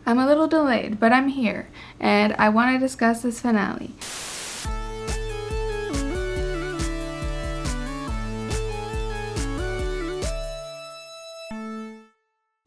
I'm a little delayed, but I'm here, and I want to discuss this finale.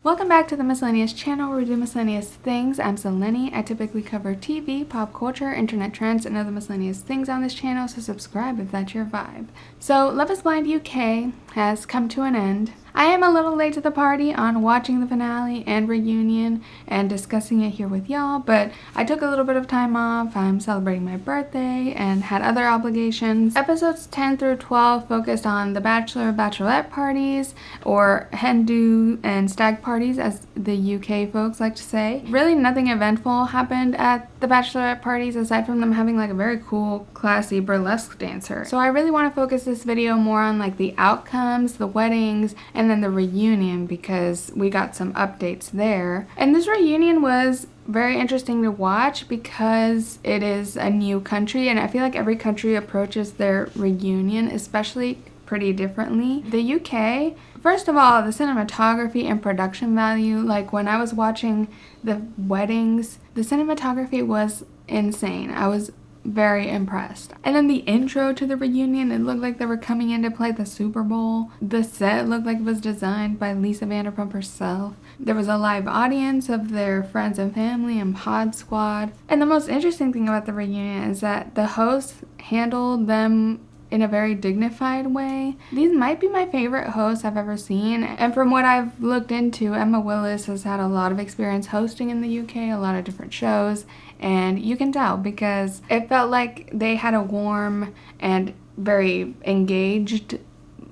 Welcome back to the Miscellaneous channel where we do miscellaneous things. I'm Selene. I typically cover TV, pop culture, internet trends, and other miscellaneous things on this channel, so subscribe if that's your vibe. So, Love is Blind UK has come to an end. I am a little late to the party on watching the finale and reunion and discussing it here with y'all, but I took a little bit of time off. I'm celebrating my birthday and had other obligations. Episodes 10 through 12 focused on the bachelor, bachelorette parties, or hen do and stag parties as the UK folks like to say. Really nothing eventful happened at the bachelorette parties aside from them having like a very cool, classy burlesque dancer. So I really want to focus this video more on like the outcomes, the weddings, and then the reunion because we got some updates there. And this reunion was very interesting to watch because it is a new country, and I feel like every country approaches their reunion especially pretty differently. The UK, first of all, the cinematography and production value, like when I was watching the weddings, the cinematography was insane. I was very impressed. And then the intro to the reunion, it looked like they were coming in to play the Super Bowl. The set looked like it was designed by Lisa Vanderpump herself. There was a live audience of their friends and family and Pod Squad. And the most interesting thing about the reunion is that the host handled them in a very dignified way. These might be my favorite hosts I've ever seen, and from what I've looked into, Emma Willis has had a lot of experience hosting in the UK, a lot of different shows, and you can tell because it felt like they had a warm and very engaged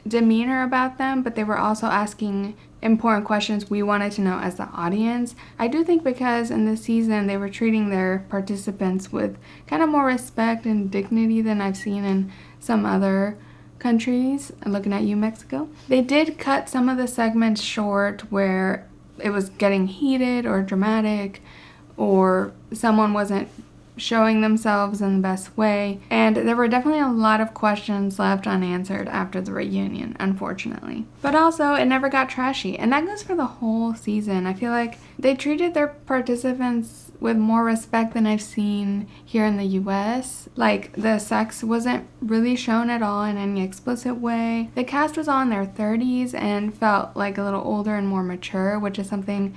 demeanor about them, but they were also asking important questions we wanted to know as the audience. I do think because in this season they were treating their participants with kind of more respect and dignity than I've seen in some other countries. I'm looking at you, Mexico. They did cut some of the segments short where it was getting heated or dramatic or someone wasn't showing themselves in the best way, and there were definitely a lot of questions left unanswered after the reunion, unfortunately. But also, it never got trashy, and that goes for the whole season. I feel like they treated their participants with more respect than I've seen here in the US. Like, the sex wasn't really shown at all in any explicit way. The cast was all in their 30s and felt like a little older and more mature, which is something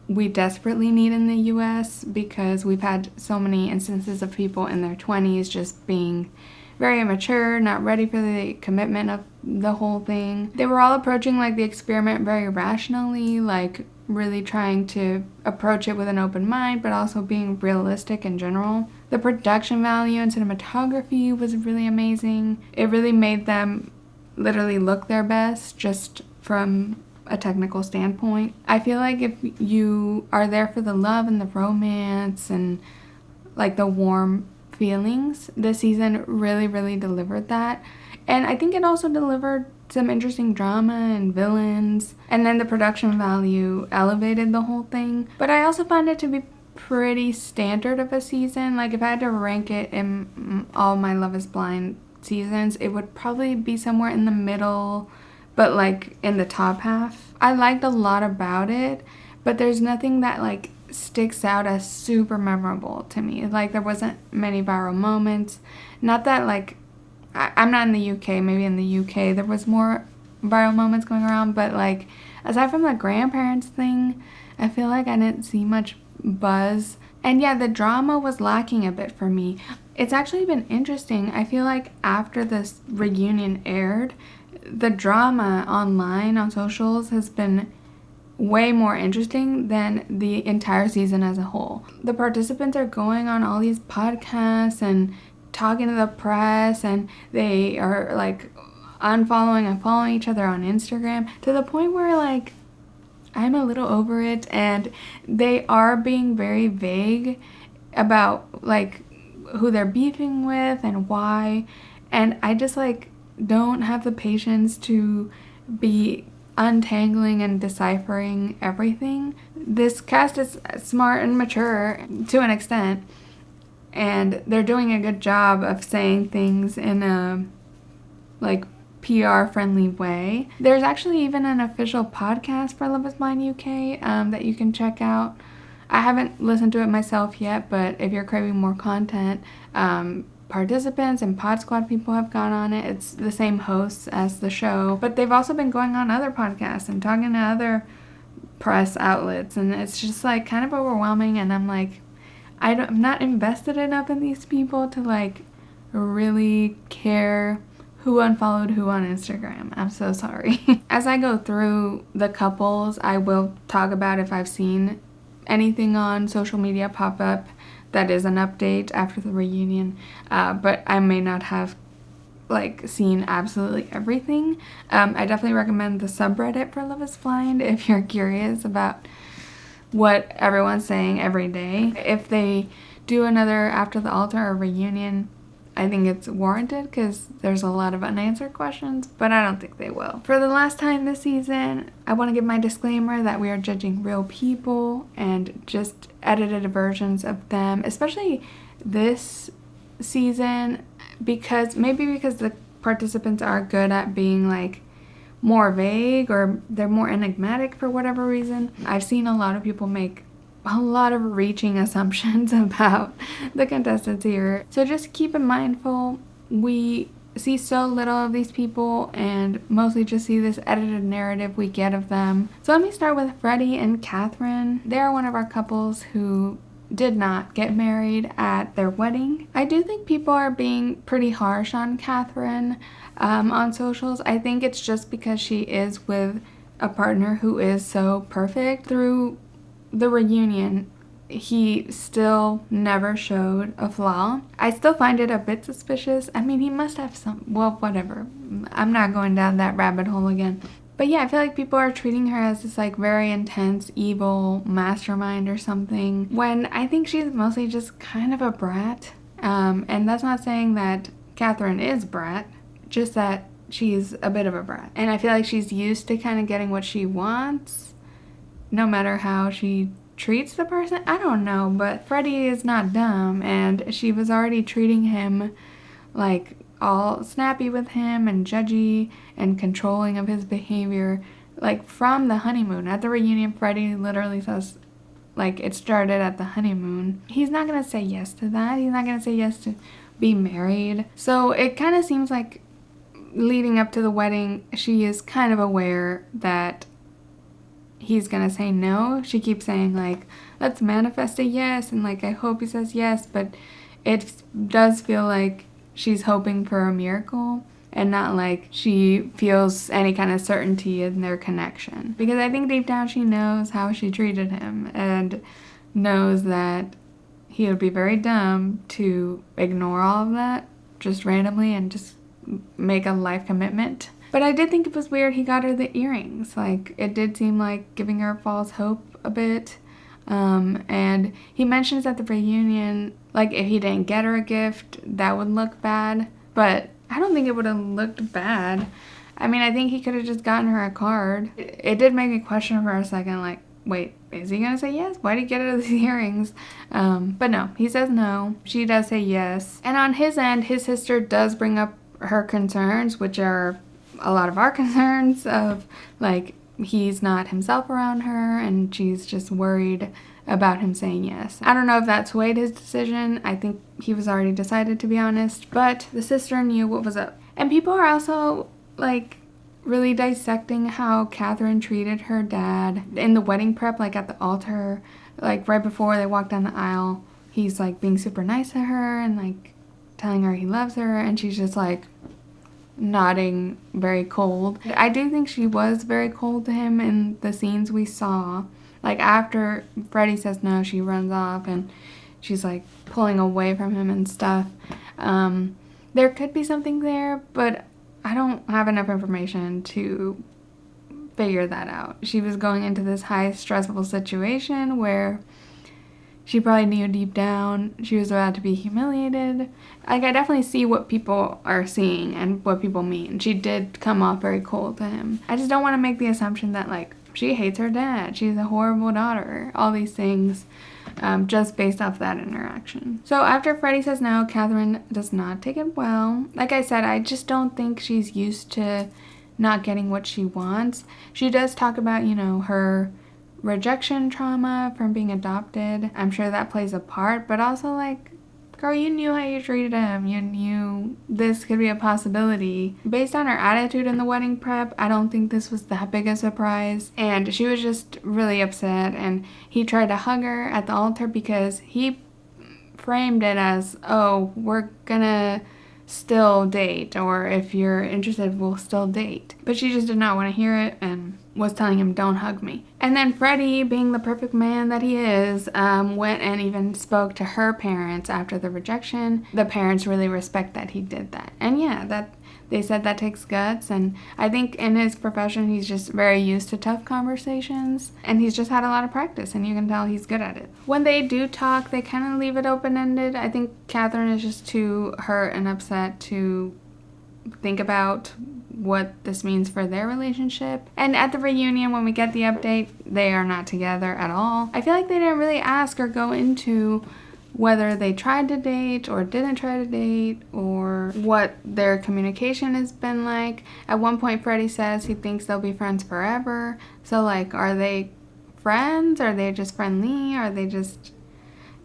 we desperately need in the US because we've had so many instances of people in their 20s just being very immature, not ready for the commitment of the whole thing. They were all approaching like the experiment very rationally, like really trying to approach it with an open mind, but also being realistic in general. The production value and cinematography was really amazing. It really made them literally look their best just from a technical standpoint. I feel like if you are there for the love and the romance and like the warm feelings, this season really delivered that. And I think it also delivered some interesting drama and villains, and then the production value elevated the whole thing. But I also found it to be pretty standard of a season. Like if I had to rank it in all my Love is Blind seasons, it would probably be somewhere in the middle, but like in the top half. I liked a lot about it, but there's nothing that like sticks out as super memorable to me. Like there wasn't many viral moments. Not that like, I'm not in the UK, maybe in the UK there was more viral moments going around, but like aside from the grandparents thing, I feel like I didn't see much buzz. And yeah, the drama was lacking a bit for me. It's actually been interesting. I feel like after this reunion aired, the drama online on socials has been way more interesting than the entire season as a whole. The participants are going on all these podcasts and talking to the press, and they are like unfollowing and following each other on Instagram to the point where like I'm a little over it, and they are being very vague about like who they're beefing with and why, and I just like don't have the patience to be untangling and deciphering everything. This cast is smart and mature to an extent, and they're doing a good job of saying things in a like PR friendly way. There's actually even an official podcast for Love is Blind UK that you can check out. I haven't listened to it myself yet, but if you're craving more content, participants and Pod Squad people have gone on it. It's the same hosts as the show, but they've also been going on other podcasts and talking to other press outlets, and it's just like kind of overwhelming, and I'm like, I'm not invested enough in these people to like really care who unfollowed who on Instagram. I'm so sorry. As I go through the couples, I will talk about if I've seen anything on social media pop up that is an update after the reunion, but I may not have like seen absolutely everything. I definitely recommend the subreddit for Love is Blind if you're curious about what everyone's saying every day. If they do another After the Altar or reunion, I think it's warranted because there's a lot of unanswered questions, but I don't think they will. For the last time this season, I want to give my disclaimer that we are judging real people and just edited versions of them, especially this season, because the participants are good at being like more vague or they're more enigmatic for whatever reason. I've seen a lot of people make a lot of reaching assumptions about the contestants here. So just keep in mindful, we see so little of these people and mostly just see this edited narrative we get of them. So let me start with Freddie and Catherine. They're one of our couples who did not get married at their wedding. I do think people are being pretty harsh on Catherine on socials. I think it's just because she is with a partner who is so perfect. Through the reunion, he still never showed a flaw. I still find it a bit suspicious. I mean, he must have some, well, whatever. I'm not going down that rabbit hole again. But yeah, I feel like people are treating her as this like very intense, evil mastermind or something, when I think she's mostly just kind of a brat. And that's not saying that Catherine is brat, just that she's a bit of a brat. And I feel like she's used to kind of getting what she wants, no matter how she treats the person. I don't know, but Freddie is not dumb, and she was already treating him like all snappy with him and judgy and controlling of his behavior, like from the honeymoon. At the reunion, Freddie literally says, like, it started at the honeymoon. He's not gonna say yes to that. He's not gonna say yes to be married. So it kind of seems like leading up to the wedding, she is kind of aware that he's gonna say no. She keeps saying like, let's manifest a yes, and like, I hope he says yes, but it does feel like she's hoping for a miracle and not like she feels any kind of certainty in their connection. Because I think deep down she knows how she treated him and knows that he would be very dumb to ignore all of that just randomly and just make a life commitment. But I did think it was weird he got her the earrings. Like, it did seem like giving her false hope a bit. And he mentions at the reunion, like, if he didn't get her a gift, that would look bad. But I don't think it would have looked bad. I mean, I think he could have just gotten her a card. It did make me question for a second, like, wait, is he gonna say yes? Why did he get her the earrings? But no, he says no. She does say yes. And on his end, his sister does bring up her concerns, which are a lot of our concerns of, like, he's not himself around her and she's just worried about him saying yes. I don't know if that swayed his decision. I think he was already decided, to be honest, but the sister knew what was up. And people are also like really dissecting how Catherine treated her dad in the wedding prep, like at the altar, like right before they walk down the aisle. He's like being super nice to her and like telling her he loves her, and she's just like nodding very cold. I do think she was very cold to him in the scenes we saw. Like, after Freddie says no, she runs off and she's like pulling away from him and stuff. There could be something there, but I don't have enough information to figure that out. She was going into this high stressful situation where she probably knew deep down she was about to be humiliated. Like, I definitely see what people are seeing and what people mean. She did come off very cold to him. I just don't want to make the assumption that, like, she hates her dad, she's a horrible daughter, all these things, just based off that interaction. So after Freddie says no, Catherine does not take it well. Like I said, I just don't think she's used to not getting what she wants. She does talk about, you know, her rejection trauma from being adopted. I'm sure that plays a part, but also like, girl, you knew how you treated him. You knew this could be a possibility. Based on her attitude in the wedding prep, I don't think this was that big a surprise. And she was just really upset, and he tried to hug her at the altar because he framed it as, oh, we're gonna still date, or if you're interested, we'll still date. But she just did not want to hear it and was telling him, don't hug me. And then Freddie, being the perfect man that he is, went and even spoke to her parents after the rejection. The parents really respect that he did that. And yeah, that they said that takes guts, and I think in his profession he's just very used to tough conversations, and he's just had a lot of practice, and you can tell he's good at it. When they do talk, they kind of leave it open-ended. I think Catherine is just too hurt and upset to think about what this means for their relationship. And at the reunion, when we get the update, they are not together at all. I feel like they didn't really ask or go into whether they tried to date or didn't try to date, or what their communication has been like. At one point, Freddie says he thinks they'll be friends forever. So like, are they friends? Are they just friendly? Are they just,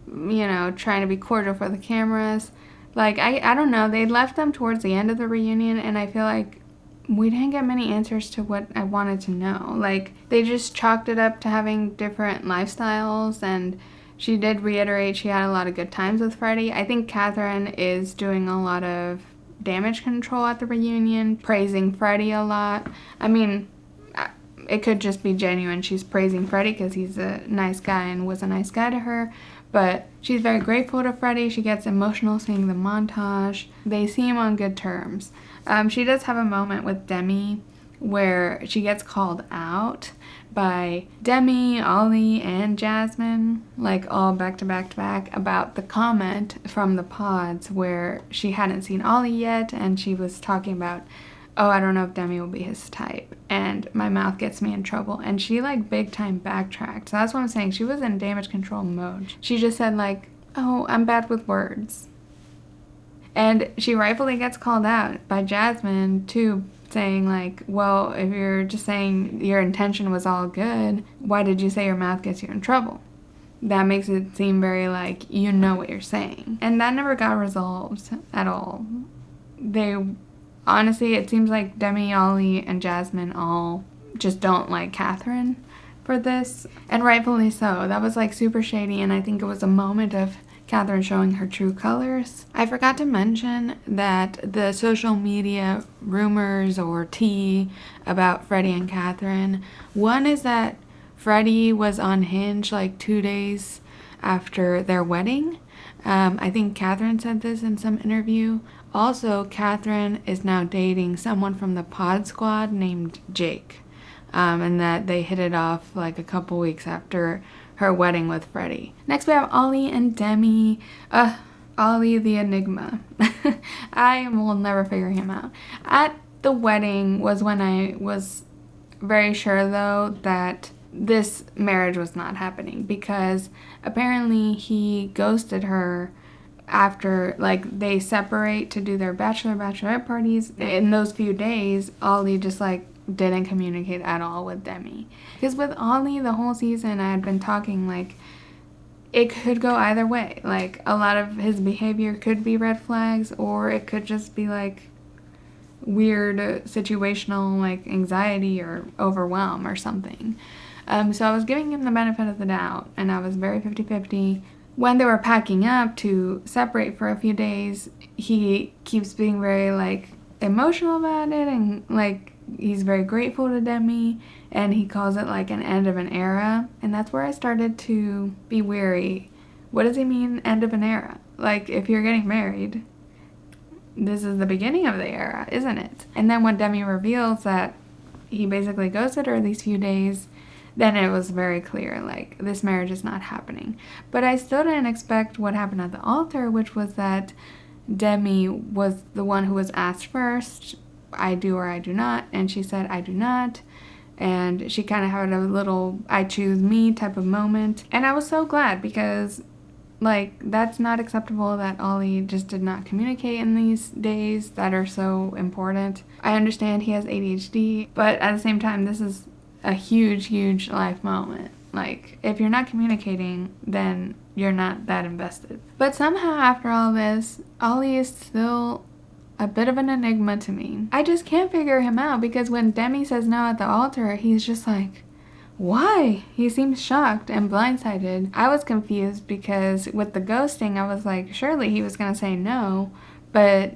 you know, trying to be cordial for the cameras? Like, I don't know. They left them towards the end of the reunion, and I feel like we didn't get many answers to what I wanted to know. Like, they just chalked it up to having different lifestyles, and she did reiterate she had a lot of good times with Freddie. I think Catherine is doing a lot of damage control at the reunion, praising Freddie a lot. I mean, it could just be genuine. She's praising Freddie because he's a nice guy and was a nice guy to her. But she's very grateful to Freddie. She gets emotional seeing the montage. They seem on good terms. She does have a moment with Demi where she gets called out by Demi, Ollie, and Jasmine, like all back to back to back, about the comment from the pods where she hadn't seen Ollie yet, and she was talking about, oh, I don't know if Demi will be his type, and my mouth gets me in trouble. And she like big time backtracked. So that's what I'm saying. She was in damage control mode. She just said like, oh, I'm bad with words. And she rightfully gets called out by Jasmine too, saying like, well, if you're just saying your intention was all good, why did you say your mouth gets you in trouble? That makes it seem very like, you know what you're saying. And that never got resolved at all. Honestly, it seems like Demi, Ollie, and Jasmine all just don't like Catherine for this. And rightfully so. That was like super shady, and I think it was a moment of Catherine showing her true colors. I forgot to mention that the social media rumors or tea about Freddie and Catherine, one is that Freddie was on Hinge like 2 days after their wedding. I think Catherine said this in some interview. Also, Catherine is now dating someone from the Pod Squad named Jake, and that they hit it off like a couple weeks after her wedding with Freddie. Next we have Ollie and Demi. Ollie the enigma. I will never figure him out. At the wedding was when I was very sure though that this marriage was not happening, because apparently he ghosted her after, like, they separate to do their bachelorette parties. In those few days, Ollie just like didn't communicate at all with Demi. Because with Ollie, the whole season I had been talking like it could go either way. Like, a lot of his behavior could be red flags, or it could just be like weird situational like anxiety or overwhelm or something. So I was giving him the benefit of the doubt, and I was very 50-50. When they were packing up to separate for a few days, he keeps being very like emotional about it, and like he's very grateful to Demi, and he calls it like an end of an era. And that's where I started to be wary. What does he mean, end of an era? Like, if you're getting married, this is the beginning of the era, isn't it? And then when Demi reveals that he basically ghosted her these few days, then it was very clear, like, this marriage is not happening. But I still didn't expect what happened at the altar, which was that Demi was the one who was asked first, I do or I do not, and she said, I do not. And she kind of had a little I choose me type of moment. And I was so glad, because like, that's not acceptable that Ollie just did not communicate in these days that are so important. I understand he has ADHD, but at the same time, this is a huge, huge life moment. Like, if you're not communicating, then you're not that invested. But somehow after all this, Ollie is still a bit of an enigma to me. I just can't figure him out, because when Demi says no at the altar, he's just like, why? He seems shocked and blindsided. I was confused because with the ghosting, I was like, surely he was gonna say no, but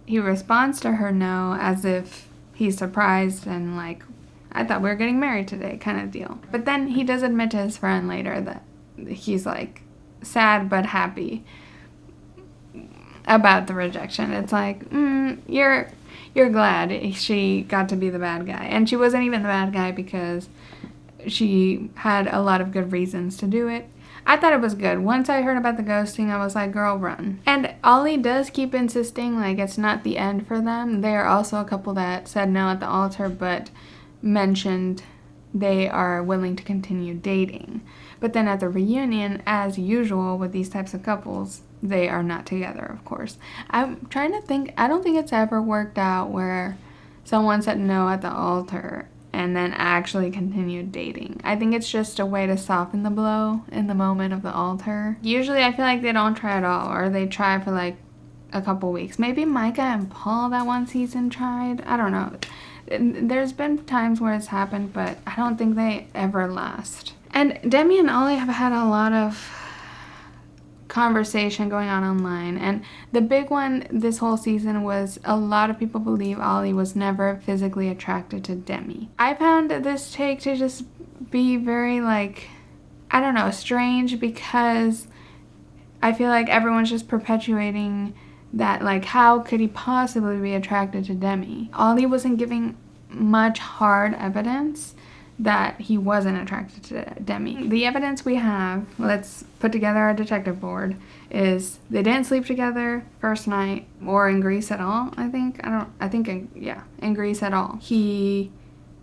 he responds to her no as if he's surprised and like, I thought we were getting married today kind of deal. But then he does admit to his friend later that he's like sad but happy about the rejection. It's like, you're glad she got to be the bad guy. And she wasn't even the bad guy because she had a lot of good reasons to do it. I thought it was good. Once I heard about the ghosting, I was like, girl, run. And Ollie does keep insisting like it's not the end for them. They are also a couple that said no at the altar, but mentioned they are willing to continue dating. But then at the reunion, as usual with these types of couples, they are not together, of course. I'm trying to think. I don't think it's ever worked out where someone said no at the altar and then actually continued dating. I think it's just a way to soften the blow in the moment of the altar. Usually I feel like they don't try at all, or they try for like a couple weeks. Maybe Micah and Paul that one season tried. I don't know. There's been times where it's happened, but I don't think they ever last. And Demi and Ollie have had a lot of conversation going on online, and the big one this whole season was a lot of people believe Ollie was never physically attracted to Demi. I found this take to just be very like, I don't know, strange, because I feel like everyone's just perpetuating that, like, how could he possibly be attracted to Demi? Ollie wasn't giving much hard evidence that he wasn't attracted to Demi. The evidence we have, let's put together a detective board, is they didn't sleep together first night or in Greece at all, I think. In Greece at all. He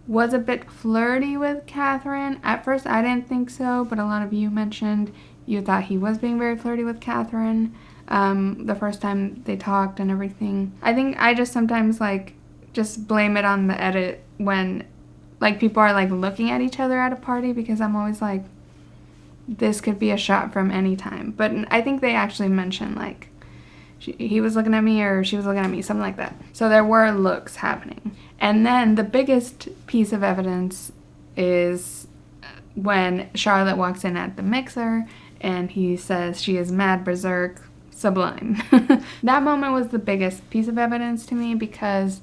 was a bit flirty with Catherine. At first I didn't think so, but a lot of you mentioned you thought he was being very flirty with Catherine the first time they talked and everything. I think I just sometimes like just blame it on the edit when like people are like looking at each other at a party, because I'm always like, this could be a shot from any time. But I think they actually mentioned like he was looking at me or she was looking at me, something like that. So there were looks happening. And then the biggest piece of evidence is when Charlotte walks in at the mixer and he says she is mad, berserk, sublime. That moment was the biggest piece of evidence to me, because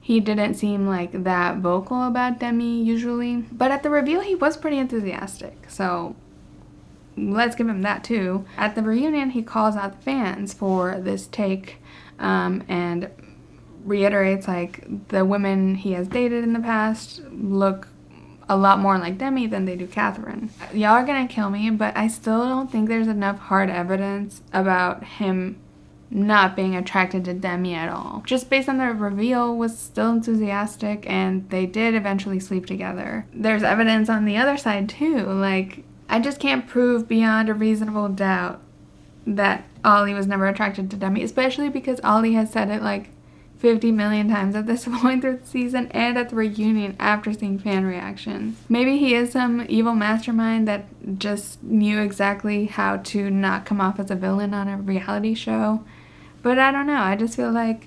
he didn't seem like that vocal about Demi usually. But at the reveal, he was pretty enthusiastic. So let's give him that too. At the reunion, he calls out the fans for this take and reiterates like the women he has dated in the past look a lot more like Demi than they do Catherine. Y'all are gonna kill me, but I still don't think there's enough hard evidence about him not being attracted to Demi at all. Just based on the reveal, was still enthusiastic, and they did eventually sleep together. There's evidence on the other side too. Like, I just can't prove beyond a reasonable doubt that Ollie was never attracted to Demi, especially because Ollie has said it like 50 million times at this point through the season and at the reunion after seeing fan reactions. Maybe he is some evil mastermind that just knew exactly how to not come off as a villain on a reality show. But I don't know. I just feel like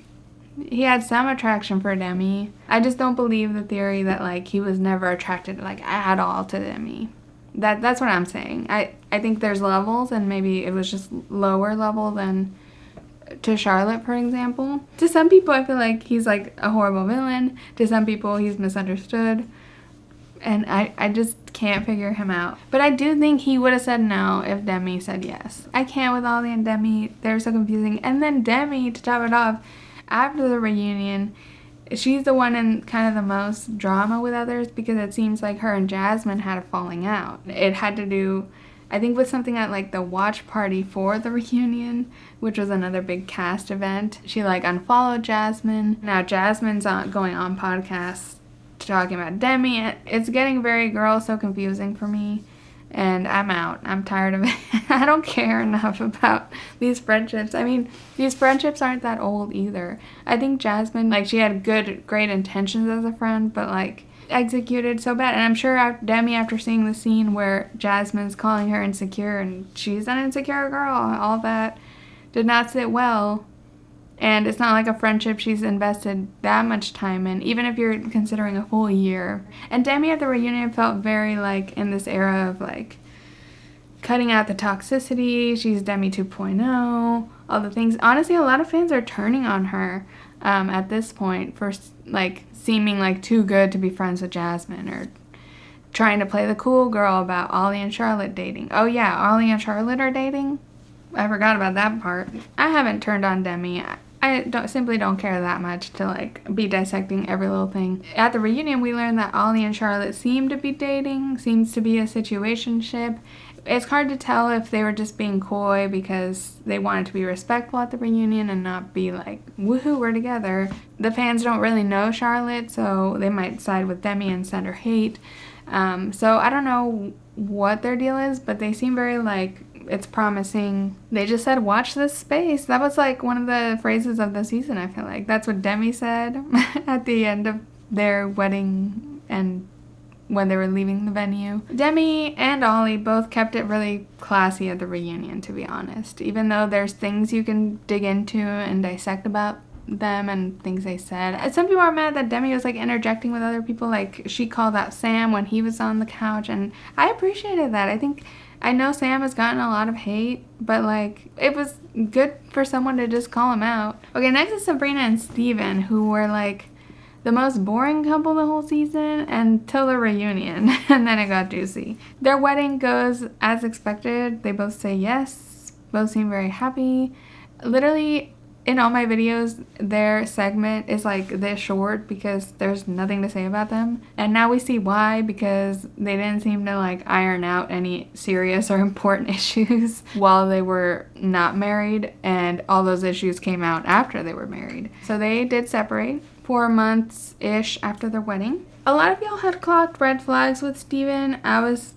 he had some attraction for Demi. I just don't believe the theory that like he was never attracted like at all to Demi. That's what I'm saying. I think there's levels, and maybe it was just lower level than to Charlotte, for example. To some people, I feel like he's like a horrible villain. To some people, he's misunderstood. And I just can't figure him out. But I do think he would have said no if Demi said yes. I can't with Ollie and Demi. They're so confusing. And then Demi, to top it off, after the reunion, she's the one in kind of the most drama with others, because it seems like her and Jasmine had a falling out. It had to do, I think, with something at like the watch party for the reunion, which was another big cast event. She like unfollowed Jasmine. Now Jasmine's going on podcasts talking about Demi. It's getting very girl so confusing for me, and I'm out. I'm tired of it. I don't care enough about these friendships. I mean, these friendships aren't that old either. I think Jasmine, like, she had great intentions as a friend, but like executed so bad. And I'm sure Demi, after seeing the scene where Jasmine's calling her insecure and she's an insecure girl, all that did not sit well. And it's not like a friendship she's invested that much time in, even if you're considering a full year. And Demi at the reunion felt very like in this era of like cutting out the toxicity. She's Demi 2.0, all the things. Honestly, a lot of fans are turning on her at this point for like seeming like too good to be friends with Jasmine, or trying to play the cool girl about Ollie and Charlotte dating. Oh yeah, Ollie and Charlotte are dating? I forgot about that part. I haven't turned on Demi. I simply don't care that much to like be dissecting every little thing. At the reunion, we learned that Ollie and Charlotte seem to be dating, seems to be a situationship. It's hard to tell if they were just being coy because they wanted to be respectful at the reunion and not be like, woohoo, we're together. The fans don't really know Charlotte, so they might side with Demi and send her hate. So I don't know what their deal is, but they seem very like, it's promising. They just said, watch this space. That was like one of the phrases of the season, I feel like. That's what Demi said at the end of their wedding and when they were leaving the venue. Demi and Ollie both kept it really classy at the reunion, to be honest. Even though there's things you can dig into and dissect about them and things they said. Some people are mad that Demi was like interjecting with other people. Like she called out Sam when he was on the couch, and I appreciated that. I know Sam has gotten a lot of hate, but like it was good for someone to just call him out. Okay, next is Sabrina and Steven, who were like the most boring couple the whole season until the reunion, and then it got juicy. Their wedding goes as expected. They both say yes, both seem very happy. Literally, in all my videos, their segment is like this short because there's nothing to say about them. And now we see why, because they didn't seem to like iron out any serious or important issues while they were not married, and all those issues came out after they were married. So they did separate 4 months-ish after their wedding. A lot of y'all had clocked red flags with Steven. I was,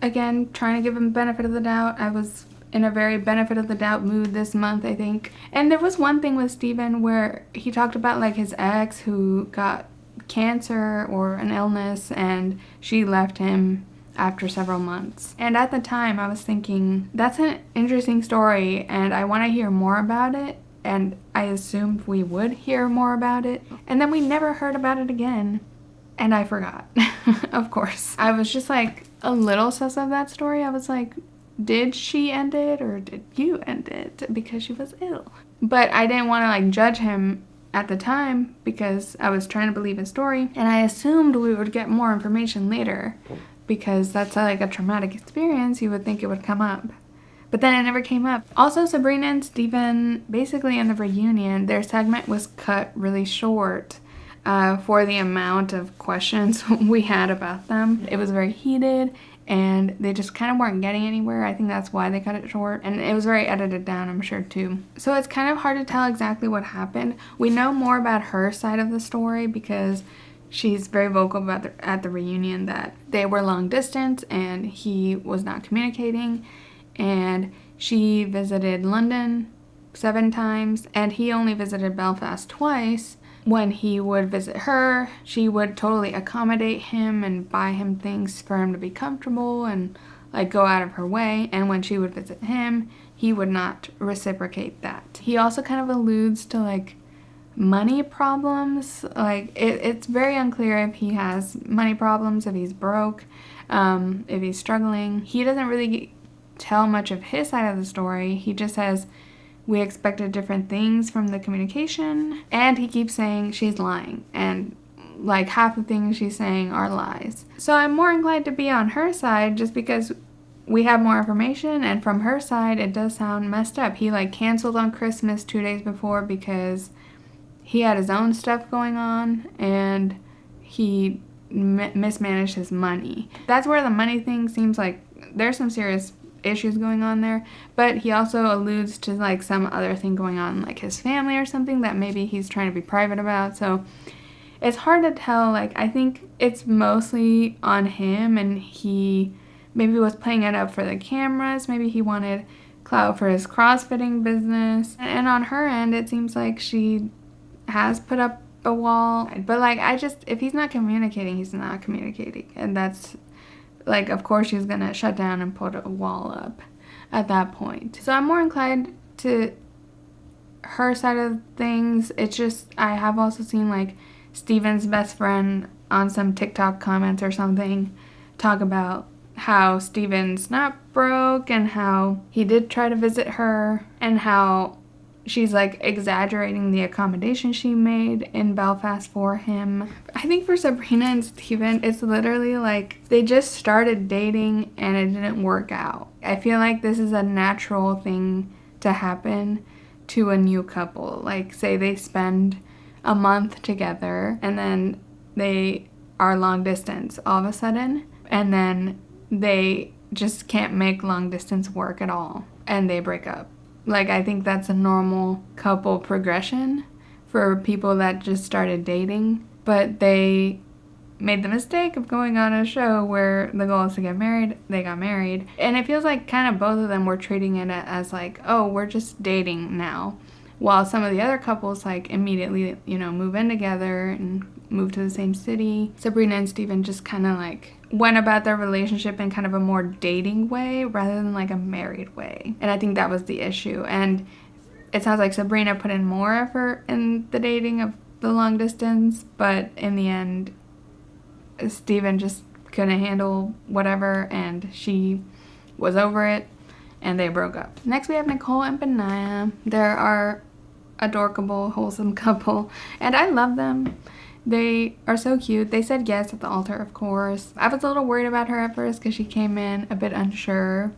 again, trying to give him benefit of the doubt. I was in a very benefit of the doubt mood this month, I think. And there was one thing with Steven where he talked about like his ex who got cancer or an illness, and she left him after several months. And at the time I was thinking, that's an interesting story and I want to hear more about it. And I assumed we would hear more about it. And then we never heard about it again. And I forgot, of course. I was just like a little sus of that story. I was like, did she end it or did you end it because she was ill? But I didn't want to like judge him at the time because I was trying to believe his story, and I assumed we would get more information later because that's like a traumatic experience. You would think it would come up, but then it never came up. Also, Sabrina and Steven, basically in the reunion, their segment was cut really short for the amount of questions we had about them. It was very heated and they just kind of weren't getting anywhere. I think that's why they cut it short. And it was very edited down, I'm sure, too. So it's kind of hard to tell exactly what happened. We know more about her side of the story because she's very vocal about at the reunion that they were long distance and he was not communicating. And she visited London 7 times and he only visited Belfast twice. When he would visit her, she would totally accommodate him and buy him things for him to be comfortable and like go out of her way. And when she would visit him, he would not reciprocate that. He also kind of alludes to like money problems. Like it's very unclear if he has money problems, if he's broke, if he's struggling. He doesn't really tell much of his side of the story. He just says, we expected different things from the communication, and he keeps saying she's lying, and like half the things she's saying are lies. So I'm more inclined to be on her side just because we have more information, and from her side it does sound messed up. He like canceled on Christmas 2 days before because he had his own stuff going on and he mismanaged his money. That's where the money thing seems like there's some serious issues going on there, but he also alludes to like some other thing going on, like his family or something that maybe he's trying to be private about. So it's hard to tell. Like I think it's mostly on him, and he maybe was playing it up for the cameras. Maybe he wanted clout for his crossfitting business. And on her end, it seems like she has put up a wall. But like, if he's not communicating, he's not communicating. And that's like, of course she's gonna shut down and put a wall up at that point. So I'm more inclined to her side of things. It's just, I have also seen like Steven's best friend on some TikTok comments or something talk about how Steven's not broke and how he did try to visit her and how she's like exaggerating the accommodation she made in Belfast for him. I think for Sabrina and Steven, it's literally like they just started dating and it didn't work out. I feel like this is a natural thing to happen to a new couple. Like, say they spend a month together and then they are long distance all of a sudden, and then they just can't make long distance work at all and they break up. Like, I think that's a normal couple progression for people that just started dating, but they made the mistake of going on a show where the goal is to get married. They got married. And it feels like kind of both of them were treating it as like, oh, we're just dating now. While some of the other couples like immediately, move in together and move to the same city. Sabrina and Steven just kind of like went about their relationship in kind of a more dating way rather than like a married way. And I think that was the issue. And it sounds like Sabrina put in more effort in the dating of the long distance, but in the end, Steven just couldn't handle whatever and she was over it and they broke up. Next we have Nicole and Benaiah. They're our adorable, wholesome couple and I love them. They are so cute. They said yes at the altar, of course. I was a little worried about her at first because she came in a bit unsure,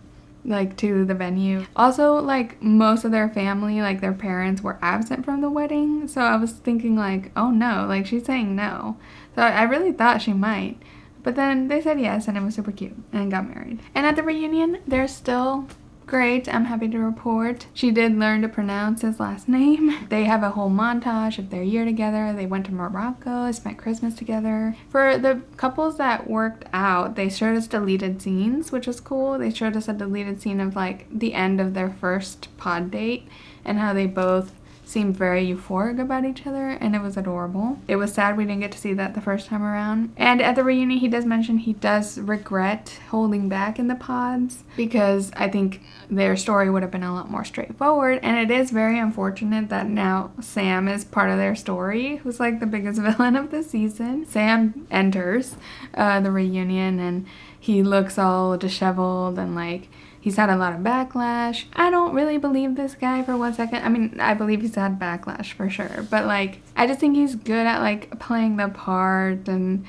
like, to the venue. Also, like, most of their family, like, their parents were absent from the wedding. So I was thinking, like, oh no, like, she's saying no. So I really thought she might. But then they said yes and it was super cute and got married. And at the reunion, they're still great. I'm happy to report. She did learn to pronounce his last name. They have a whole montage of their year together. They went to Morocco, spent Christmas together. For the couples that worked out, they showed us deleted scenes, which was cool. They showed us a deleted scene of like the end of their first pod date and how they both seemed very euphoric about each other, and it was adorable. It was sad we didn't get to see that the first time around. And at the reunion, he does mention he does regret holding back in the pods because I think their story would have been a lot more straightforward, and it is very unfortunate that now Sam is part of their story, who's like the biggest villain of the season. Sam enters the reunion and he looks all disheveled and like he's had a lot of backlash. I don't really believe this guy for 1 second. I mean, I believe he's had backlash for sure. But, like, I just think he's good at, like, playing the part and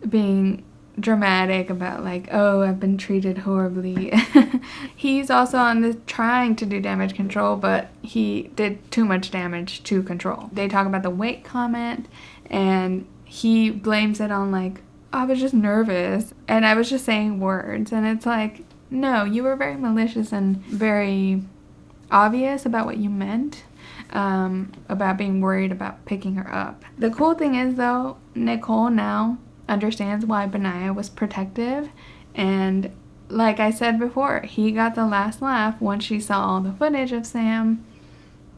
being dramatic about, like, oh, I've been treated horribly. He's also on trying to do damage control, but he did too much damage to control. They talk about the weight comment, and he blames it on, like, oh, I was just nervous, and I was just saying words. And it's like, no, you were very malicious and very obvious about what you meant, about being worried about picking her up. The cool thing is, though, Nicole now understands why Benaiah was protective, and like I said before, he got the last laugh once she saw all the footage of Sam,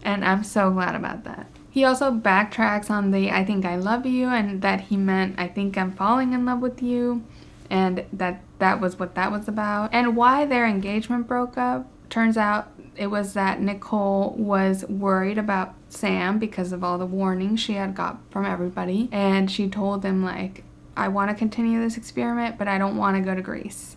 and I'm so glad about that. He also backtracks on the I think I love you, and that he meant I think I'm falling in love with you, and that was what that was about. And why their engagement broke up, turns out it was that Nicole was worried about Sam because of all the warnings she had got from everybody, and she told him, like, I want to continue this experiment, but I don't want to go to Greece.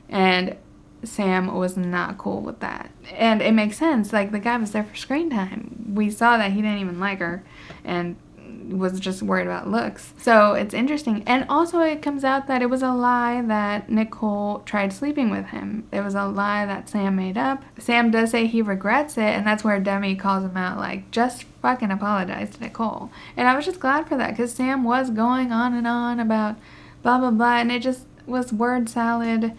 And Sam was not cool with that. And it makes sense, like, the guy was there for screen time. We saw that he didn't even like her and was just worried about looks. So it's interesting. And also it comes out that it was a lie that Nicole tried sleeping with him. It was a lie that Sam made up. Sam does say he regrets it, and that's where Demi calls him out, like, just fucking apologize to Nicole. And I was just glad for that, because Sam was going on and on about blah blah blah, and it just was word salad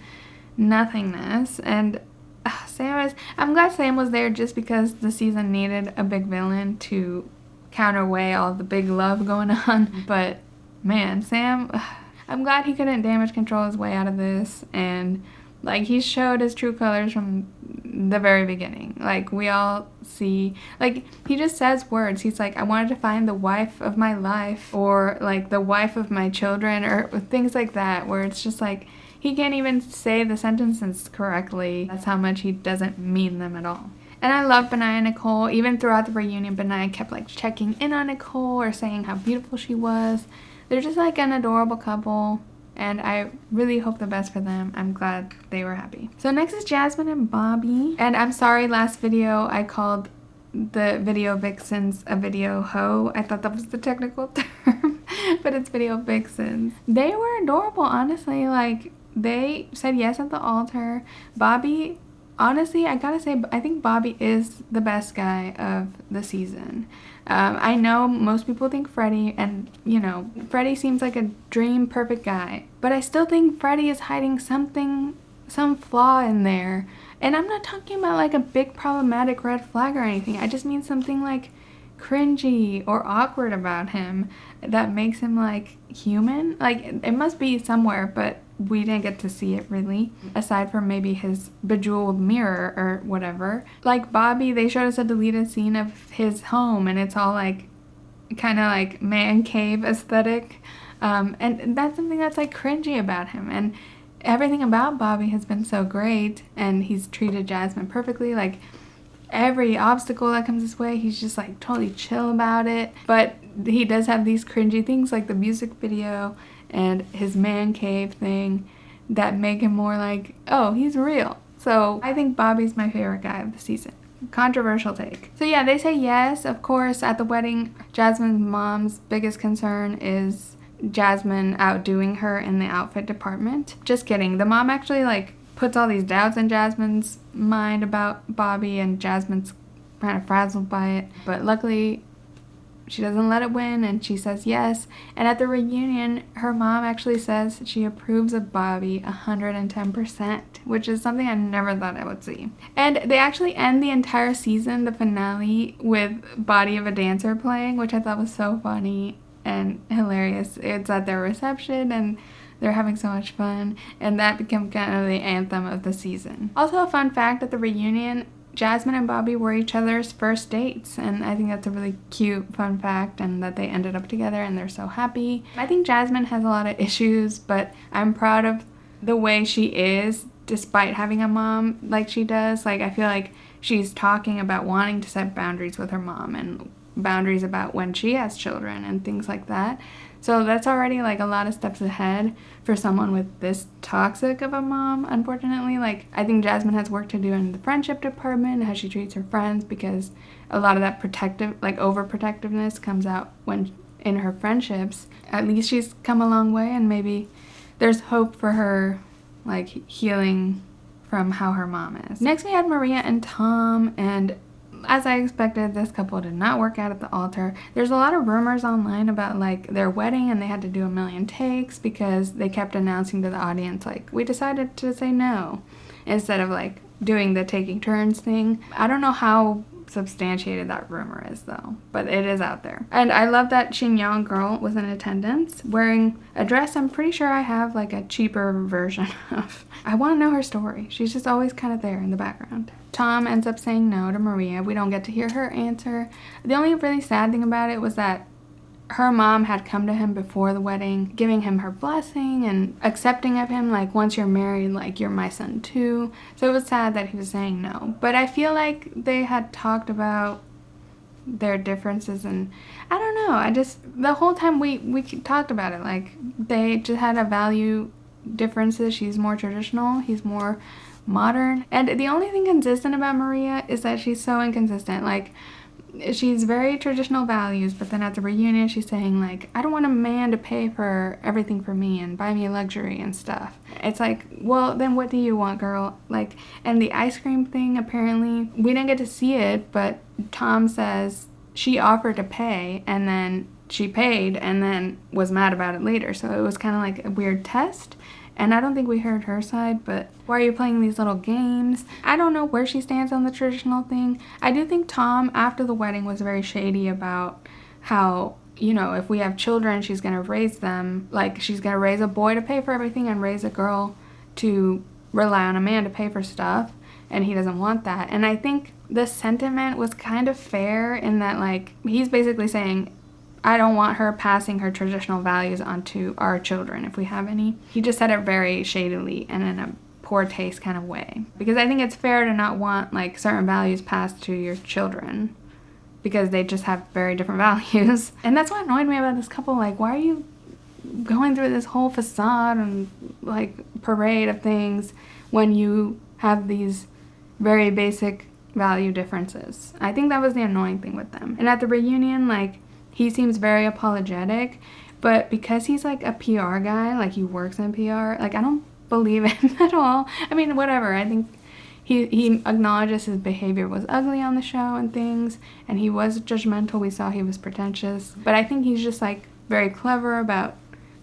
nothingness. And I'm glad Sam was there just because the season needed a big villain to counterweigh all the big love going on. But man, Sam, I'm glad he couldn't damage control his way out of this, and like he showed his true colors from the very beginning. Like, we all see, like, he just says words. He's like, I wanted to find the wife of my life, or like the wife of my children, or things like that, where it's just like he can't even say the sentences correctly. That's how much he doesn't mean them at all. And I love Benaiah and Nicole. Even throughout the reunion, Benaiah kept like checking in on Nicole or saying how beautiful she was. They're just like an adorable couple, and I really hope the best for them. I'm glad they were happy. So next is Jasmine and Bobby. And I'm sorry, last video I called the video vixens a video hoe. I thought that was the technical term, but it's video vixens. They were adorable, honestly. Like, they said yes at the altar. Bobby, honestly, I gotta say, I think Bobby is the best guy of the season. I know most people think Freddie, and you know, Freddie seems like a dream perfect guy, but I still think Freddie is hiding something, some flaw in there. And I'm not talking about like a big problematic red flag or anything. I just mean something like cringy or awkward about him that makes him like human. Like, it must be somewhere, but we didn't get to see it really, aside from maybe his bejeweled mirror or whatever. Like Bobby, they showed us a deleted scene of his home, and it's all like kind of like man cave aesthetic, and that's something that's like cringy about him. And everything about Bobby has been so great, and he's treated Jasmine perfectly. Like, every obstacle that comes his way, he's just like totally chill about it. But he does have these cringy things like the music video and his man cave thing that make him more like, oh, he's real. So I think Bobby's my favorite guy of the season. Controversial take. So yeah, they say yes. Of course, at the wedding, Jasmine's mom's biggest concern is Jasmine outdoing her in the outfit department. Just kidding. The mom actually like puts all these doubts in Jasmine's mind about Bobby, and Jasmine's kind of frazzled by it. But luckily, she doesn't let it win, and she says yes. And at the reunion, her mom actually says she approves of Bobby 110%, which is something I never thought I would see. And they actually end the entire season, the finale, with Body of a Dancer playing, which I thought was so funny and hilarious. It's at their reception, and they're having so much fun, and that became kind of the anthem of the season. Also, a fun fact at the reunion, Jasmine and Bobby were each other's first dates, and I think that's a really cute fun fact, and that they ended up together and they're so happy. I think Jasmine has a lot of issues, but I'm proud of the way she is despite having a mom like she does. Like, I feel like she's talking about wanting to set boundaries with her mom, and boundaries about when she has children and things like that. So that's already like a lot of steps ahead for someone with this toxic of a mom, unfortunately. Like, I think Jasmine has work to do in the friendship department, how she treats her friends, because a lot of that protective, like overprotectiveness comes out when in her friendships. At least she's come a long way, and maybe there's hope for her, like, healing from how her mom is. Next we had Maria and Tom, and as I expected, this couple did not work out at the altar. There's a lot of rumors online about like their wedding, and they had to do a million takes because they kept announcing to the audience like, we decided to say no, instead of like doing the taking turns thing. I don't know how substantiated that rumor is though, but it is out there. And I love that Xinjiang girl was in attendance wearing a dress I'm pretty sure I have like a cheaper version of. I want to know her story. She's just always kind of there in the background. Tom ends up saying no to Maria. We don't get to hear her answer. The only really sad thing about it was that her mom had come to him before the wedding, giving him her blessing and accepting of him, like, once you're married, like, you're my son too. So it was sad that he was saying no. But I feel like they had talked about their differences, and I don't know, the whole time we talked about it, like, they just had a value differences. She's more traditional, he's more modern. And the only thing consistent about Maria is that she's so inconsistent. Like, she's very traditional values, but then at the reunion she's saying like, I don't want a man to pay for everything for me and buy me luxury and stuff. It's like, well, then what do you want, girl? Like, and the ice cream thing, apparently we didn't get to see it, but Tom says she offered to pay and then she paid and then was mad about it later. So it was kind of like a weird test. And I don't think we heard her side, but why are you playing these little games? I don't know where she stands on the traditional thing. I do think Tom, after the wedding, was very shady about how, you know, if we have children, she's going to raise them. Like, she's going to raise a boy to pay for everything and raise a girl to rely on a man to pay for stuff. and he doesn't want that. And I think the sentiment was kind of fair in that, like, he's basically saying, I don't want her passing her traditional values onto our children if we have any. He just said it very shadily and in a poor taste kind of way. Because I think it's fair to not want, like, certain values passed to your children because they just have very different values. And that's what annoyed me about this couple. Like, why are you going through this whole facade and, like, parade of things when you have these very basic value differences? I think that was the annoying thing with them. And at the reunion, like, he seems very apologetic, but because he's like a PR guy, like he works in PR, like I don't believe him at all. I mean, whatever. I think he acknowledges his behavior was ugly on the show and things, and he was judgmental. We saw he was pretentious, but I think he's just like very clever about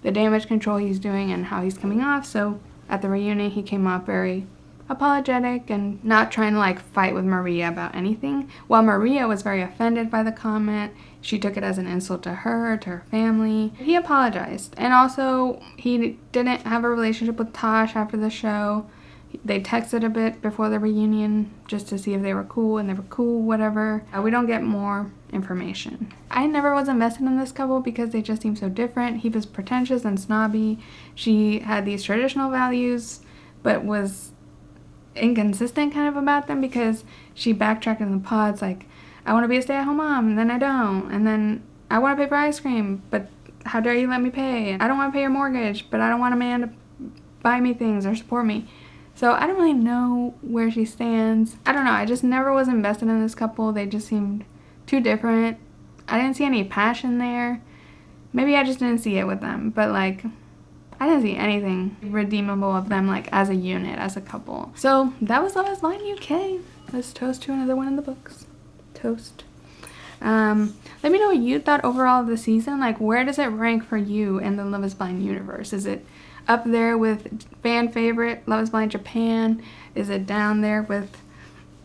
the damage control he's doing and how he's coming off. So at the reunion, he came off very apologetic and not trying to like fight with Maria about anything. While Maria was very offended by the comment, she took it as an insult to her family. He apologized. And also, he didn't have a relationship with Tosh after the show. They texted a bit before the reunion just to see if they were cool, and they were cool, whatever. We don't get more information. I never was invested in this couple because they just seem so different. He was pretentious and snobby. She had these traditional values, but was inconsistent kind of about them because she backtracked in the pods like, I want to be a stay-at-home mom, and then I don't, and then I want to pay for ice cream, but how dare you let me pay? I don't want to pay your mortgage, but I don't want a man to buy me things or support me. So I don't really know where she stands. I don't know, I just never was invested in this couple. They just seemed too different. I didn't see any passion there. Maybe I just didn't see it with them, but like, I didn't see anything redeemable of them, like, as a unit, as a couple. So that was Love is Blind UK. Let's toast to another one in the books. Toast. Let me know what you thought overall of the season. Like, where does it rank for you in the Love is Blind universe? Is it up there with fan favorite Love is Blind Japan? Is it down there with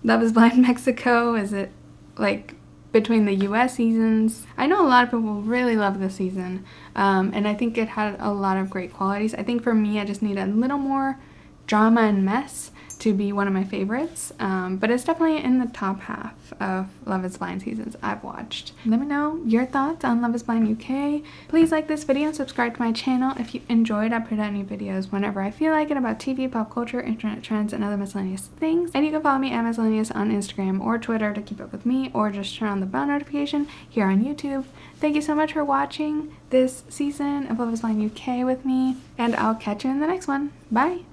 Love is Blind Mexico? Is it, like, between the US seasons? I know a lot of people really love this season, and I think it had a lot of great qualities. I think for me, I just need a little more drama and mess to be one of my favorites, but it's definitely in the top half of Love is Blind seasons I've watched. Let me know your thoughts on Love is Blind UK. Please like this video and subscribe to my channel if you enjoyed. I put out new videos whenever I feel like it about TV, pop culture, internet trends, and other miscellaneous things. And you can follow me at miscellaneous on Instagram or Twitter to keep up with me, or just turn on the bell notification here on YouTube. Thank you so much for watching this season of Love is Blind UK with me, and I'll catch you in the next one. Bye!